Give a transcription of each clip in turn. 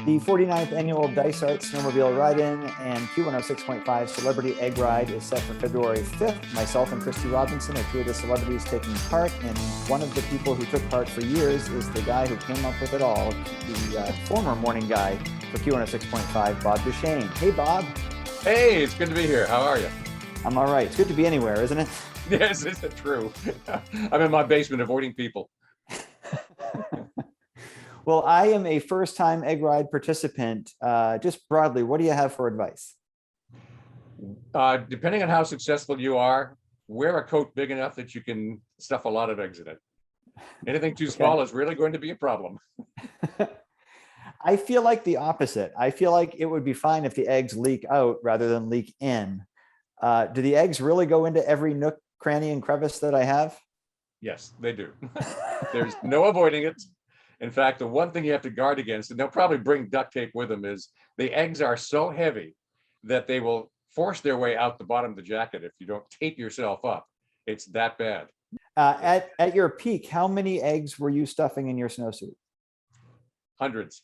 The 49th annual Dysart Snowmobile Ride-In and Q106.5 Celebrity Egg Ride is set for February 5th. Myself and Christy Robinson are two of the celebrities taking part, and one of the people who took part for years is the guy who came up with it all, the former morning guy for Q106.5, Bob Duchesne. Hey, Bob. Hey, it's good to be here. How are you? I'm all right. It's good to be anywhere, isn't it? Yes, is it true? I'm in my basement avoiding people. Well, I am a first-time egg ride participant. Just broadly, what do you have for advice? Depending on how successful you are, wear a coat big enough that you can stuff a lot of eggs in it. Anything too small is really going to be a problem. I feel like the opposite. I feel like it would be fine if the eggs leak out rather than leak in. Do the eggs really go into every nook, cranny, and crevice that I have? Yes, they do. There's no avoiding it. In fact, the one thing you have to guard against, and they'll probably bring duct tape with them, is the eggs are so heavy that they will force their way out the bottom of the jacket if you don't tape yourself up. It's that bad. At your peak, how many eggs were you stuffing in your snowsuit? Hundreds.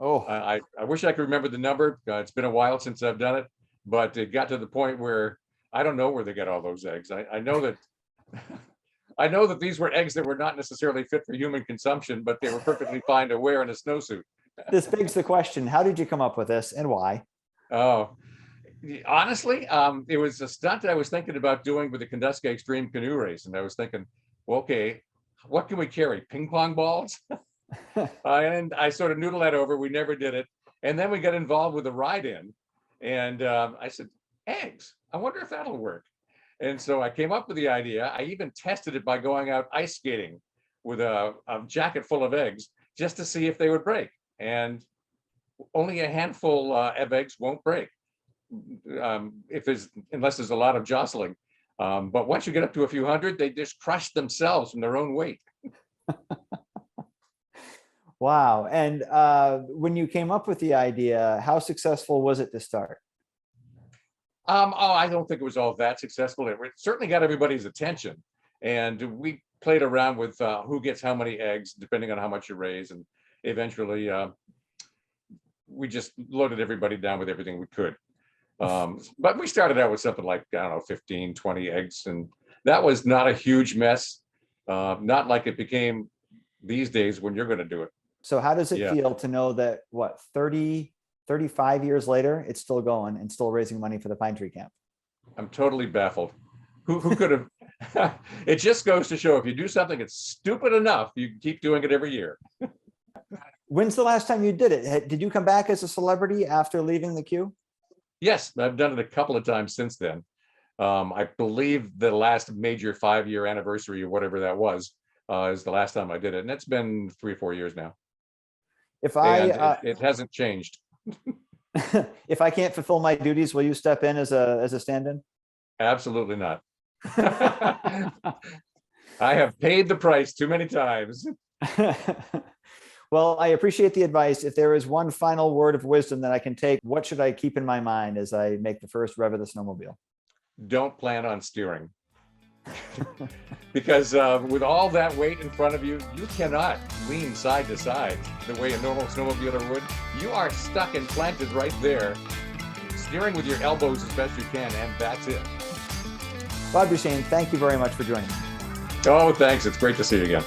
Oh, I wish I could remember the number. It's been a while since I've done it, but it got to the point where I don't know where they get all those eggs. I know that I know that these were eggs that were not necessarily fit for human consumption, but they were perfectly fine to wear in a snowsuit. this begs the question, how did you come up with this and why? Oh, honestly, it was a stunt I was thinking about doing with the Duchesne Extreme Canoe Race. And I was thinking, well, okay, what can we carry? Ping pong balls? And I sort of noodled that over. We never did it. And then we got involved with the ride-in. And I said, eggs, I wonder if that'll work. And so I came up with the idea. I even tested it by going out ice skating with a jacket full of eggs just to see if they would break. And only a handful of eggs won't break unless there's a lot of jostling. But once you get up to a few hundred, they just crush themselves from their own weight. Wow. And when you came up with the idea, how successful was it to start? I don't think it was all that successful. It certainly got everybody's attention. And we played around with who gets how many eggs, depending on how much you raise. And eventually, we just loaded everybody down with everything we could. But we started out with something like, I don't know, 15, 20 eggs. And that was not a huge mess. Not like it became these days when you're going to do it. So how does it feel to know that, 35 years later, it's still going and still raising money for the Pine Tree Camp? I'm totally baffled. Who could have? It just goes to show if you do something that's stupid enough, you keep doing it every year. When's the last time you did it? Did you come back as a celebrity after leaving the queue? Yes, I've done it a couple of times since then. I believe the last major 5-year anniversary or whatever that was is the last time I did it. And it's been 3 or 4 years now. It hasn't changed. If I can't fulfill my duties, will you step in as a stand-in? Absolutely not. I have paid the price too many times. Well, I appreciate the advice. If there is one final word of wisdom that I can take, what should I keep in my mind as I make the first rev of the snowmobile? Don't plan on steering. Because with all that weight in front of you, you cannot lean side to side the way a normal snowmobiler would. You are stuck and planted right there, steering with your elbows as best you can, and that's it. Bob Duchesne, thank you very much for joining me. Oh, thanks. It's great to see you again.